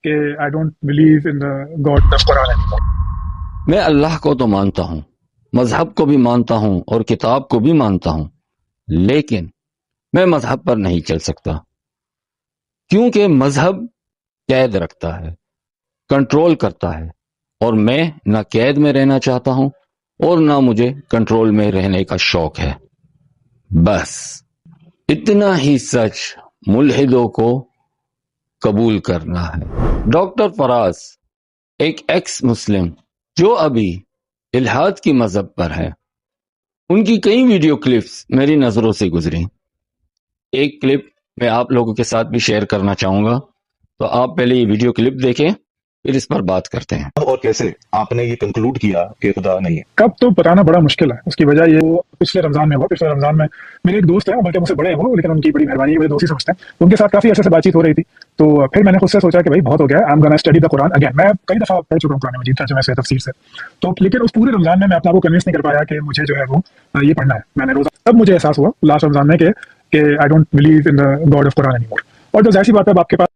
کہ I don't believe in the God of Quran anymore. میں اللہ کو تو مانتا ہوں، مذہب کو بھی مانتا ہوں اور کتاب کو بھی مانتا ہوں، لیکن میں مذہب پر نہیں چل سکتا، کیونکہ مذہب قید رکھتا ہے، کنٹرول کرتا ہے، اور میں نہ قید میں رہنا چاہتا ہوں اور نہ مجھے کنٹرول میں رہنے کا شوق ہے۔ بس اتنا ہی سچ ملحدوں کو قبول کرنا ہے۔ ڈاکٹر فراز ایک ایکس مسلم جو ابھی الحاد کی مذہب پر ہے، ان کی کئی ویڈیو کلپس میری نظروں سے گزری۔ ایک کلپ میں آپ لوگوں کے ساتھ بھی شیئر کرنا چاہوں گا، تو آپ پہلے یہ ویڈیو کلپ دیکھیں، پھر اس پر بات کرتے ہیں۔ اور کیسے آپ نے یہ کنکلوڈ کیا کہ خدا نہیں ہے؟ کب تو بتانا بڑا مشکل ہے، اس کی وجہ یہ وہ پچھلے رمضان میں ہوا۔ پچھلے رمضان میں میرے ایک دوست ہیں، بلکہ مجھ سے بڑے ہیں وہ، لیکن ان کی بڑی مہربانی ہے، میرے دوست ہی سمجھتے ہیں، ان کے ساتھ کافی عرصے سے بات چیت ہو رہی تھی۔ تو پھر میں نے خود سے سوچا کہ بھائی بہت ہو گیا ہے، I am gonna study the Quran again. میں کئی دفعہ پڑھ چکا ہوں قرآن مجید ترجمے سے، تفسیر سے، تو لیکن اس پورے رمضان میں اپنے آپ کو کنوینس نہیں کر پایا کہ مجھے جو ہے وہ یہ پڑھنا ہے۔ میں نے روزہ تب مجھے احساس ہوا لاسٹ رمضان میں کہ I don't believe in the God of Quran any more. اور جو ظاہر سی بات ہے، اب آپ کے پاس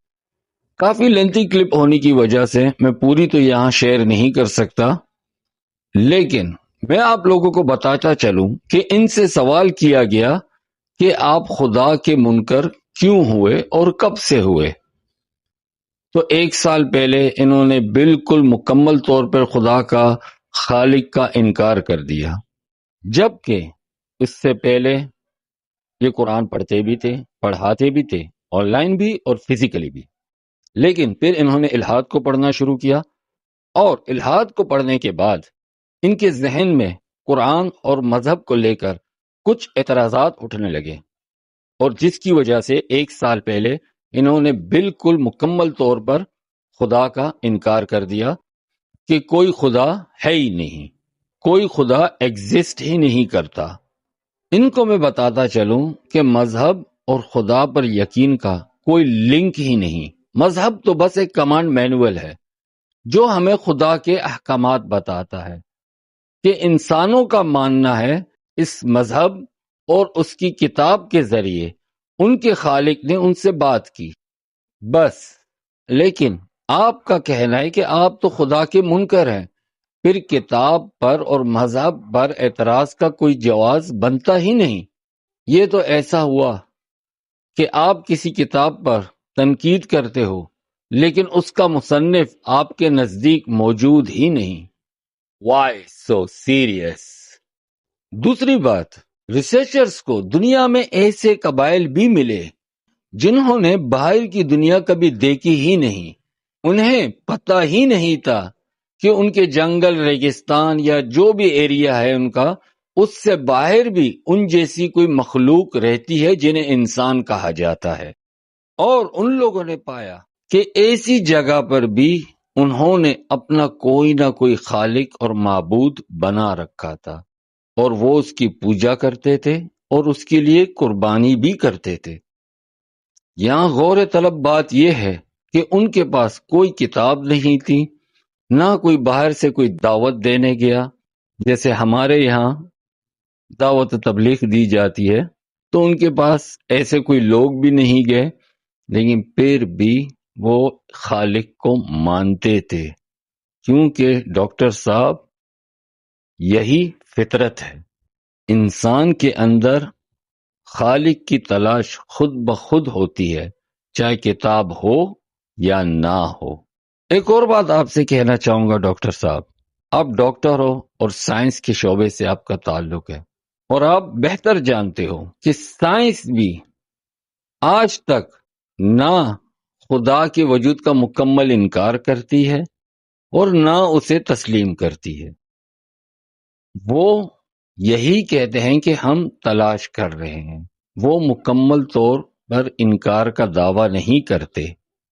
کافی لینتھی کلپ ہونے کی وجہ سے میں پوری تو یہاں شیئر نہیں کر سکتا، لیکن میں آپ لوگوں کو بتاتا چلوں کہ ان سے سوال کیا گیا کہ آپ خدا کے منکر کیوں ہوئے اور کب سے ہوئے؟ تو 1 سال پہلے انہوں نے بالکل مکمل طور پر خدا کا، خالق کا انکار کر دیا، جبکہ اس سے پہلے یہ قرآن پڑھتے بھی تھے، پڑھاتے بھی تھے، آن لائن بھی اور فزیکلی بھی۔ لیکن پھر انہوں نے الحاد کو پڑھنا شروع کیا، اور الحاد کو پڑھنے کے بعد ان کے ذہن میں قرآن اور مذہب کو لے کر کچھ اعتراضات اٹھنے لگے، اور جس کی وجہ سے 1 سال پہلے انہوں نے بالکل مکمل طور پر خدا کا انکار کر دیا کہ کوئی خدا ہے ہی نہیں، کوئی خدا ایگزسٹ ہی نہیں کرتا۔ ان کو میں بتاتا چلوں کہ مذہب اور خدا پر یقین کا کوئی لنک ہی نہیں۔ مذہب تو بس ایک کمانڈ مینول ہے جو ہمیں خدا کے احکامات بتاتا ہے، کہ انسانوں کا ماننا ہے اس مذہب اور اس کی کتاب کے ذریعے ان کے خالق نے ان سے بات کی، بس۔ لیکن آپ کا کہنا ہے کہ آپ تو خدا کے منکر ہیں، پھر کتاب پر اور مذہب پر اعتراض کا کوئی جواز بنتا ہی نہیں۔ یہ تو ایسا ہوا کہ آپ کسی کتاب پر تنقید کرتے ہو، لیکن اس کا مصنف آپ کے نزدیک موجود ہی نہیں۔ Why so serious؟ دوسری بات، ریسرچرز کو دنیا میں ایسے قبائل بھی ملے جنہوں نے باہر کی دنیا کبھی دیکھی ہی نہیں، انہیں پتہ ہی نہیں تھا کہ ان کے جنگل، ریگستان یا جو بھی ایریا ہے ان کا، اس سے باہر بھی ان جیسی کوئی مخلوق رہتی ہے جنہیں انسان کہا جاتا ہے۔ اور ان لوگوں نے پایا کہ ایسی جگہ پر بھی انہوں نے اپنا کوئی نہ کوئی خالق اور معبود بنا رکھا تھا، اور وہ اس کی پوجا کرتے تھے اور اس کے لیے قربانی بھی کرتے تھے۔ یہاں غور طلب بات یہ ہے کہ ان کے پاس کوئی کتاب نہیں تھی، نہ کوئی باہر سے کوئی دعوت دینے گیا، جیسے ہمارے یہاں دعوت تبلیغ دی جاتی ہے، تو ان کے پاس ایسے کوئی لوگ بھی نہیں گئے، لیکن پھر بھی وہ خالق کو مانتے تھے، کیونکہ ڈاکٹر صاحب یہی فطرت ہے۔ انسان کے اندر خالق کی تلاش خود بخود ہوتی ہے، چاہے کتاب ہو یا نہ ہو۔ ایک اور بات آپ سے کہنا چاہوں گا ڈاکٹر صاحب، آپ ڈاکٹر ہو اور سائنس کے شعبے سے آپ کا تعلق ہے، اور آپ بہتر جانتے ہو کہ سائنس بھی آج تک نہ خدا کے وجود کا مکمل انکار کرتی ہے اور نہ اسے تسلیم کرتی ہے۔ وہ یہی کہتے ہیں کہ ہم تلاش کر رہے ہیں، وہ مکمل طور پر انکار کا دعویٰ نہیں کرتے،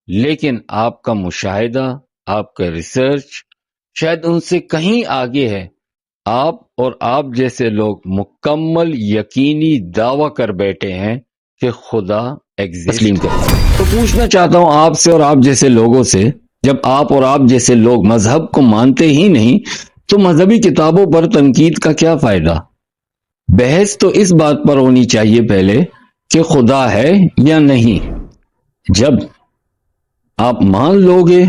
لیکن آپ کا مشاہدہ، آپ کا ریسرچ شاید ان سے کہیں آگے ہے۔ آپ اور آپ جیسے لوگ مکمل یقینی دعویٰ کر بیٹھے ہیں کہ خدا تسلیم کرتا ہے۔ تو پوچھنا چاہتا ہوں آپ سے اور آپ جیسے لوگوں سے، جب آپ اور آپ جیسے لوگ مذہب کو مانتے ہی نہیں تو مذہبی کتابوں پر تنقید کا کیا فائدہ؟ بحث تو اس بات پر ہونی چاہیے پہلے کہ خدا ہے یا نہیں۔ جب آپ مان لو گے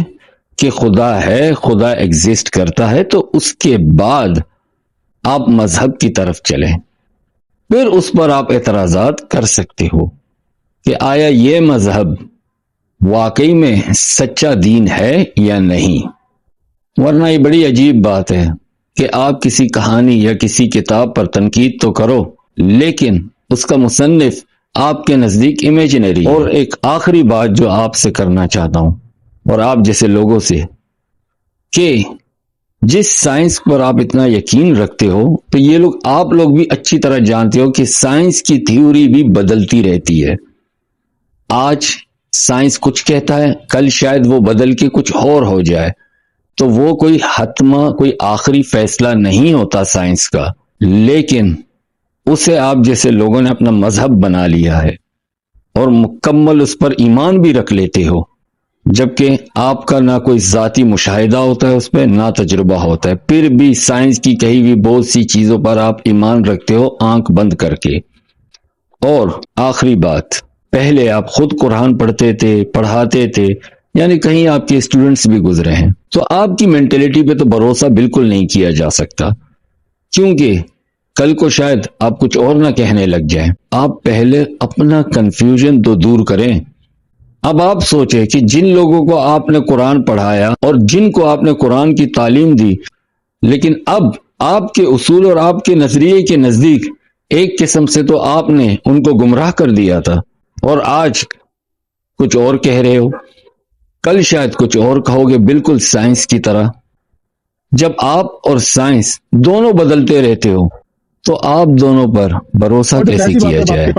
کہ خدا ہے، خدا ایگزسٹ کرتا ہے، تو اس کے بعد آپ مذہب کی طرف چلیں، پھر اس پر آپ اعتراضات کر سکتے ہو کہ آیا یہ مذہب واقعی میں سچا دین ہے یا نہیں۔ ورنہ یہ بڑی عجیب بات ہے کہ آپ کسی کہانی یا کسی کتاب پر تنقید تو کرو، لیکن اس کا مصنف آپ کے نزدیک امیجنری۔ اور ایک آخری بات جو آپ سے کرنا چاہتا ہوں اور آپ جیسے لوگوں سے، کہ جس سائنس پر آپ اتنا یقین رکھتے ہو، تو یہ لوگ، آپ لوگ بھی اچھی طرح جانتے ہو کہ سائنس کی تھیوری بھی بدلتی رہتی ہے۔ آج سائنس کچھ کہتا ہے، کل شاید وہ بدل کے کچھ اور ہو جائے، تو وہ کوئی حتمی، کوئی آخری فیصلہ نہیں ہوتا سائنس کا، لیکن اسے آپ جیسے لوگوں نے اپنا مذہب بنا لیا ہے اور مکمل اس پر ایمان بھی رکھ لیتے ہو، جبکہ آپ کا نہ کوئی ذاتی مشاہدہ ہوتا ہے اس پہ، نہ تجربہ ہوتا ہے، پھر بھی سائنس کی کہی ہوئی بہت سی چیزوں پر آپ ایمان رکھتے ہو آنکھ بند کر کے۔ اور آخری بات، پہلے آپ خود قرآن پڑھتے تھے، پڑھاتے تھے، یعنی کہیں آپ کے اسٹوڈنٹس بھی گزرے ہیں، تو آپ کی مینٹلٹی پہ تو بھروسہ بالکل نہیں کیا جا سکتا، کیونکہ کل کو شاید آپ کچھ اور نہ کہنے لگ جائیں۔ آپ پہلے اپنا کنفیوژن تو دور کریں۔ اب آپ سوچیں کہ جن لوگوں کو آپ نے قرآن پڑھایا اور جن کو آپ نے قرآن کی تعلیم دی، لیکن اب آپ کے اصول اور آپ کے نظریے کے نزدیک ایک قسم سے تو آپ نے ان کو گمراہ کر دیا تھا، اور آج کچھ اور کہہ رہے ہو، کل شاید کچھ اور کہو گے، بالکل سائنس کی طرح۔ جب آپ اور سائنس دونوں بدلتے رہتے ہو، تو آپ دونوں پر بھروسہ اور تو کیسے ایسی بات کیا ہے، اب آپ جائے؟ کے